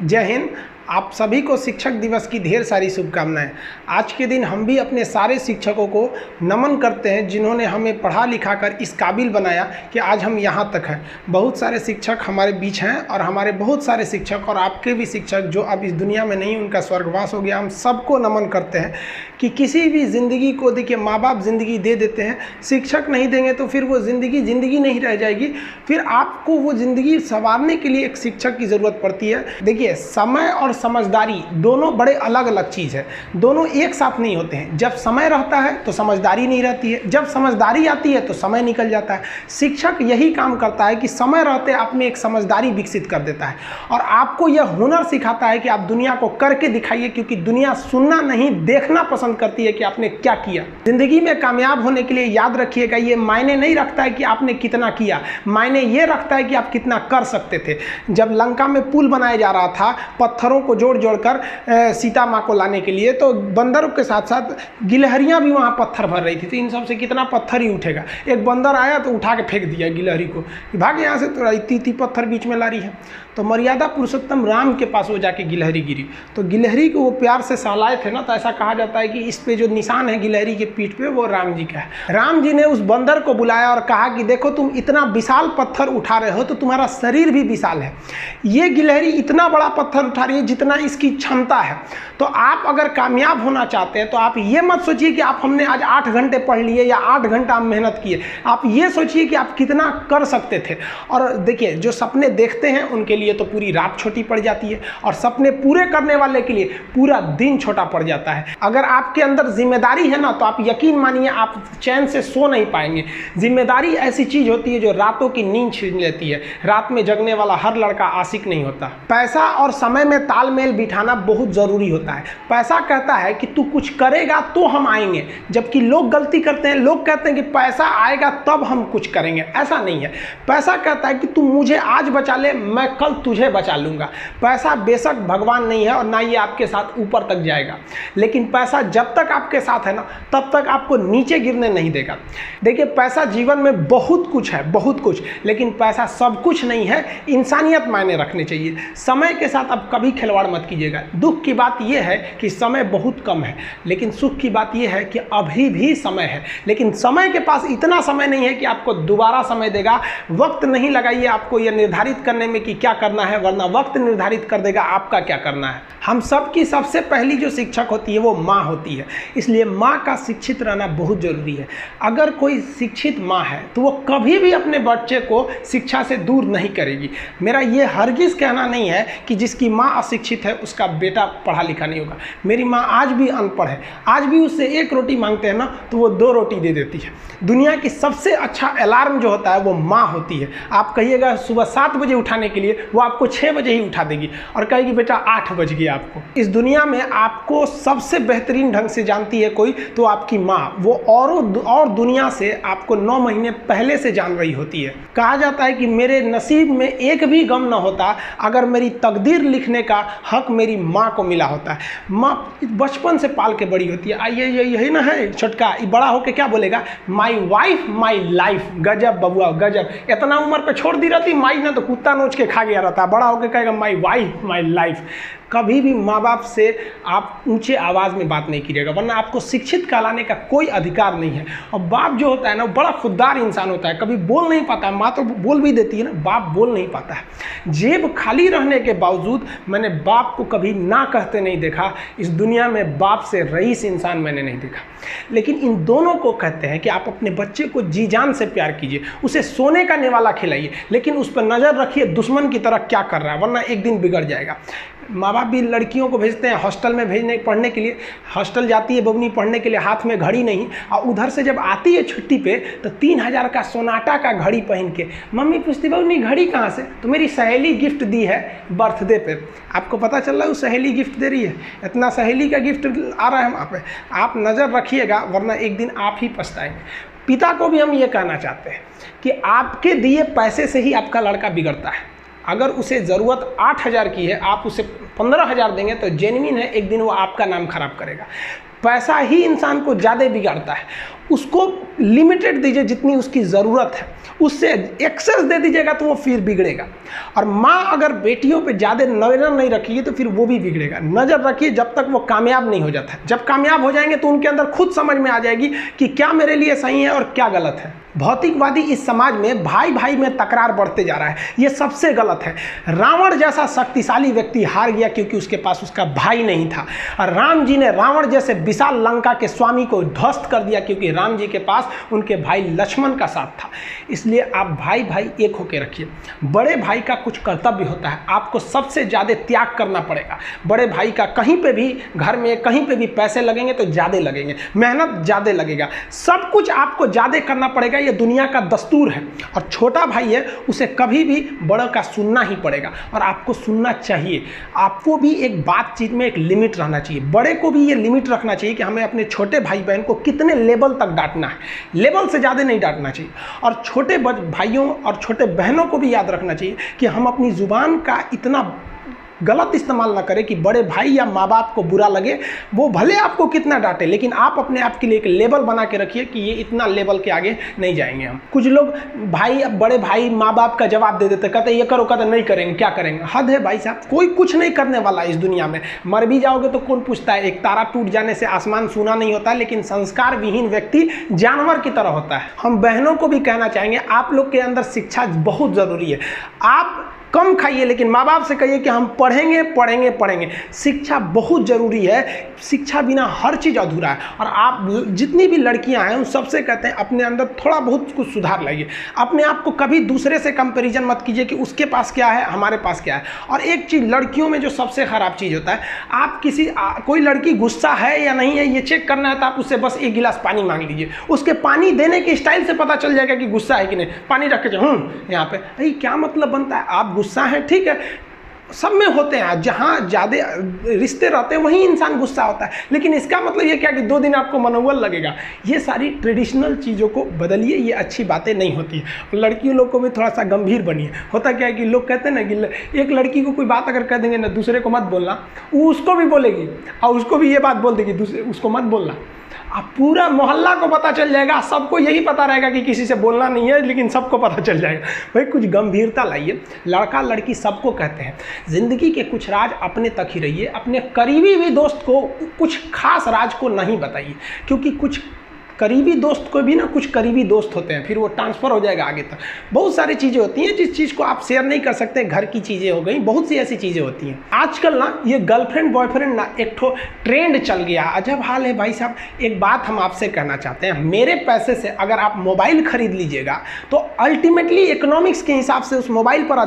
जय हिंद। आप सभी को शिक्षक दिवस की ढेर सारी शुभकामनाएं। आज के दिन हम भी अपने सारे शिक्षकों को नमन करते हैं जिन्होंने हमें पढ़ा लिखा कर इस काबिल बनाया कि आज हम यहाँ तक हैं। बहुत सारे शिक्षक हमारे बीच हैं और हमारे बहुत सारे शिक्षक और आपके भी शिक्षक जो अब इस दुनिया में नहीं, उनका स्वर्गवास हो गया। हम सबको नमन करते हैं कि किसी भी ज़िंदगी को देखिए, माँ बाप ज़िंदगी दे देते हैं, शिक्षक नहीं देंगे तो फिर वो ज़िंदगी नहीं रह जाएगी। फिर आपको वो ज़िंदगी संवारने के लिए एक शिक्षक की ज़रूरत पड़ती है। देखिए, समय और समझदारी दोनों बड़े अलग अलग चीज़ है, दोनों एक साथ नहीं होते हैं। जब समय रहता है तो समझदारी नहीं रहती है, जब समझदारी आती है तो समय निकल जाता है। शिक्षक यही काम करता है कि समय रहते आप में एक समझदारी विकसित कर देता है और आपको यह हुनर सिखाता है कि आप दुनिया को करके दिखाइए, क्योंकि दुनिया सुनना नहीं देखना पसंद करती है कि आपने क्या किया। जिंदगी में कामयाब होने के लिए याद रखिएगा, ये मायने नहीं रखता है कि आपने कितना किया, मायने ये रखता है कि आप कितना कर सकते थे। जब लंका में पुल बनाया जा रहा था पत्थरों को जोड़ कर सीता माँ को लाने के लिए, तो बंदरों के साथ साथ गिलहरियां भी वहां पत्थर भर रही थी। तो इन सब से कितना पत्थर ही उठेगा। एक बंदर आया तो उठा के फेंक दिया गिलहरी को, भाग यहाँ से, तो इतनी पत्थर बीच में ला रही है। तो मर्यादा पुरुषोत्तम राम के पास वो जाके गिलहरी गिरी, तो गिलहरी को वो प्यार से सहलाए थे ना, तो ऐसा कहा जाता है कि इस पे जो निशान है गिलहरी के पीठ पे, वो राम जी का है। राम जी ने उस बंदर को बुलाया और कहा कि देखो, तुम इतना विशाल पत्थर उठा रहे हो तो तुम्हारा शरीर भी विशाल है। ये गिलहरी इतना बड़ा पत्थर उठा रही है जितना इसकी क्षमता है। तो आप अगर कामयाब होना चाहते हैं तो आप ये मत सोचिए कि आप हमने आज 8 घंटे पढ़ लिए या 8 घंटा मेहनत किए। आप ये सोचिए कि आप कितना कर सकते थे। और देखिए, जो सपने देखते हैं उनके लिए तो पूरी रात छोटी पड़ जाती है, और सपने पूरे करने वाले के लिए पूरा दिन छोटा पड़ जाता है। अगर आपके अंदर जिम्मेदारी है ना, तो आप यकीन मानिए आप चैन से सो नहीं पाएंगे। जिम्मेदारी ऐसी चीज होती है जो रातों की नींद छीन लेती है। रात में जगने वाला हर लड़का आशिक नहीं होता। पैसा और समय में तालमेल बिठाना बहुत जरूरी होता है। पैसा कहता है कि तू कुछ करेगा तो हम आएंगे, जबकि लोग गलती करते हैं। लोग कहते हैं कि पैसा आएगा तब हम कुछ करेंगे। ऐसा नहीं है। पैसा कहता है कि तू मुझे आज बचा ले, मैं कल तुझे बचा लूंगा। पैसा बेशक भगवान नहीं है और ना ये आपके साथ ऊपर तक जाएगा, लेकिन पैसा जब तक आपके साथ है ना, तब तक आपको नीचे गिरने नहीं देगा। देखिए, पैसा जीवन में बहुत कुछ है, बहुत कुछ, लेकिन पैसा सब कुछ नहीं है। इंसानियत मायने रखने चाहिए। समय के साथ आप कभी खिलवाड़ मत कीजिएगा। दुख की बात यह है कि समय बहुत कम है, लेकिन सुख की बात यह है कि अभी भी समय है। लेकिन समय के पास इतना समय नहीं है कि आपको दोबारा समय देगा। वक्त नहीं लगाइए आपको यह निर्धारित करने में कि क्या करना है, वरना वक्त निर्धारित कर देगा आपका क्या करना है। हम सब की सबसे पहली जो शिक्षक होती है वो माँ होती है, इसलिए माँ का शिक्षित रहना बहुत जरूरी है। अगर कोई शिक्षित माँ है तो वो कभी भी अपने बच्चे को शिक्षा से दूर नहीं करेगी। मेरा ये हरगिज़ कहना नहीं है कि जिसकी माँ अशिक्षित है उसका बेटा पढ़ा लिखा नहीं होगा। मेरी माँ आज भी अनपढ़ है, आज भी उससे 1 रोटी मांगते हैं ना तो वो 2 रोटी दे देती है। दुनिया की सबसे अच्छा अलार्म जो होता है वो माँ होती है। आप कहिएगा सुबह 7 बजे उठाने के लिए, वो आपको 6 बजे ही उठा देगी और कहेगी बेटा 8 बज गया आपको। इस दुनिया में आपको सबसे बेहतरीन ढंग से जानती है कोई तो आपकी माँ। वो और दुनिया से आपको 9 महीने पहले से जान रही होती है। कहा जाता है कि मेरे नसीब में एक भी गम ना होता अगर मेरी तकदीर लिखने का हक मेरी माँ को मिला होता है। माँ बचपन से पाल के बड़ी होती है। आइए यही ना है छोटका, बड़ा होके क्या बोलेगा, माई वाइफ माई लाइफ। गजब बबुआ, गजब। इतना उम्र पे छोड़ दी रहती माई ना तो कुत्ता नोच के खा गया रहता। बड़ा होके कहेगा माई वाइफ माई लाइफ। कभी भी माँ बाप से आप ऊंचे आवाज़ में बात नहीं कीजिएगा, वरना आपको शिक्षित कहलाने का कोई अधिकार नहीं है। और बाप जो होता है ना, बड़ा खुददार इंसान होता है, कभी बोल नहीं पाता है। माँ तो बोल भी देती है ना, बाप बोल नहीं पाता है। जेब खाली रहने के बावजूद मैंने बाप को कभी ना कहते नहीं देखा। इस दुनिया में बाप से रईस इंसान मैंने नहीं देखा। लेकिन इन दोनों को कहते हैं कि आप अपने बच्चे को जी जान से प्यार कीजिए, उसे सोने का निवाला खिलाइए, लेकिन उस पर नज़र रखिए दुश्मन की तरह क्या कर रहा है, वरना एक दिन बिगड़ जाएगा। माँ बाप भी लड़कियों को भेजते हैं हॉस्टल में पढ़ने के लिए। हॉस्टल जाती है बबनी पढ़ने के लिए, हाथ में घड़ी नहीं, और उधर से जब आती है छुट्टी पे तो 3000 का सोनाटा का घड़ी पहन के मम्मी पूछती बबनी घड़ी कहाँ से, तो मेरी सहेली गिफ्ट दी है बर्थडे पे। आपको पता चल रहा है वो सहेली गिफ्ट दे रही है। इतना सहेली का गिफ्ट आ रहा है वहाँ पे। आप नज़र रखिएगा, वरना एक दिन आप ही पछताएंगे। पिता को भी हम ये कहना चाहते हैं कि आपके दिए पैसे से ही आपका लड़का बिगड़ता है। अगर उसे ज़रूरत 8000 की है, आप उसे 15000 देंगे तो जेन्युइन है, एक दिन वो आपका नाम खराब करेगा। पैसा ही इंसान को ज़्यादा बिगाड़ता है। उसको लिमिटेड दीजिए जितनी उसकी ज़रूरत है, उससे एक्सेस दे दीजिएगा तो वो फिर बिगड़ेगा। और माँ अगर बेटियों पे ज़्यादा नज़र नहीं रखिए तो फिर वो भी बिगड़ेगा। नज़र रखिए जब तक वो कामयाब नहीं हो जाता। जब कामयाब हो जाएंगे तो उनके अंदर खुद समझ में आ जाएगी कि क्या मेरे लिए सही है और क्या गलत है। भौतिकवादी इस समाज में भाई भाई में तकरार बढ़ते जा रहा है, ये सबसे गलत है। रावण जैसा शक्तिशाली व्यक्ति हार गया क्योंकि उसके पास उसका भाई नहीं था, और राम जी ने रावण जैसे विशाल लंका के स्वामी को ध्वस्त कर दिया क्योंकि राम जी के पास उनके भाई लक्ष्मण का साथ था। इसलिए आप भाई भाई एक होकर रखिए। बड़े भाई का कुछ कर्तव्य होता है, आपको सबसे ज़्यादा त्याग करना पड़ेगा। बड़े भाई का कहीं पे भी घर में कहीं पे भी पैसे लगेंगे तो ज़्यादा लगेंगे, मेहनत ज़्यादा लगेगा, सब कुछ आपको ज़्यादा करना पड़ेगा। ये दुनिया का दस्तूर है। और छोटा भाई है, उसे कभी भी बड़ों का सुनना ही पड़ेगा और आपको सुनना चाहिए। आपको भी एक बातचीत में एक लिमिट रहना चाहिए। बड़े को भी ये लिमिट रखना चाहिए कि हमें अपने छोटे भाई बहन को कितने लेवल तक डांटना है, लेवल से ज़्यादा नहीं डांटना चाहिए। और छोटे भाइयों और छोटे बहनों को भी याद रखना चाहिए कि हम अपनी ज़ुबान का इतना गलत इस्तेमाल ना करें कि बड़े भाई या माँ बाप को बुरा लगे। वो भले आपको कितना डांटे, लेकिन आप अपने आप के लिए एक लेवल बना के रखिए कि ये इतना लेवल के आगे नहीं जाएंगे हम। कुछ लोग बड़े भाई माँ बाप का जवाब दे देते, कहते ये करो, कहते नहीं करेंगे, क्या करेंगे। हद है भाई साहब, कोई कुछ नहीं करने वाला इस दुनिया में। मर भी जाओगे तो कौन पूछता है। एक तारा टूट जाने से आसमान सूना नहीं होता, लेकिन संस्कार विहीन व्यक्ति जानवर की तरह होता है। हम बहनों को भी कहना चाहेंगे, आप लोग के अंदर शिक्षा बहुत ज़रूरी है। आप कम खाइए लेकिन माँ बाप से कहिए कि हम पढ़ेंगे पढ़ेंगे पढ़ेंगे। शिक्षा बहुत ज़रूरी है, शिक्षा बिना हर चीज़ अधूरा है। और आप जितनी भी लड़कियां हैं उन सबसे कहते हैं अपने अंदर थोड़ा बहुत कुछ सुधार लाइए। अपने आप को कभी दूसरे से कंपैरिजन मत कीजिए कि उसके पास क्या है हमारे पास क्या है। और एक चीज़ लड़कियों में जो सबसे ख़राब चीज़ होता है, आप कोई लड़की गुस्सा है या नहीं है ये चेक करना है तो आप उससे बस एक गिलास पानी मांग लीजिए। उसके पानी देने के स्टाइल से पता चल जाएगा कि गुस्सा है कि नहीं। पानी रख के यहाँ पे, अरे क्या मतलब बनता है। आप गुस्सा है, ठीक है, सब में होते हैं। जहाँ ज़्यादा रिश्ते रहते हैं वहीं इंसान गुस्सा होता है, लेकिन इसका मतलब ये क्या कि 2 दिन आपको मनोबल लगेगा। ये सारी ट्रेडिशनल चीज़ों को बदलिए, ये अच्छी बातें नहीं होती है। लड़कियों लोग को भी थोड़ा सा गंभीर बनिए। होता क्या है कि लोग कहते हैं ना कि एक लड़की को कोई बात अगर कह देंगे ना, दूसरे को मत बोलना, वो उसको भी बोलेगी और उसको भी ये बात बोल देगी, दूसरे उसको मत बोलना। अब पूरा मोहल्ला को पता चल जाएगा, सबको यही पता रहेगा कि किसी से बोलना नहीं है, लेकिन सबको पता चल जाएगा। भाई कुछ गंभीरता लाइए। लड़का लड़की सबको कहते हैं, ज़िंदगी के कुछ राज अपने तक ही रहिए। अपने करीबी भी दोस्त को कुछ खास राज को नहीं बताइए, क्योंकि कुछ करीबी दोस्त को भी ना कुछ करीबी दोस्त होते हैं, फिर वो ट्रांसफ़र हो जाएगा आगे तक। बहुत सारी चीज़ें होती हैं जिस चीज़ को आप शेयर नहीं कर सकते। घर की चीज़ें हो गई, बहुत सी ऐसी चीज़ें होती हैं। आजकल ना ये गर्लफ्रेंड बॉयफ्रेंड ना एक ठो ट्रेंड चल गया, अजब हाल है भाई साहब। एक बात हम आपसे कहना चाहते हैं, मेरे पैसे से अगर आप मोबाइल खरीद लीजिएगा तो अल्टीमेटली इकोनॉमिक्स के हिसाब से उस मोबाइल पर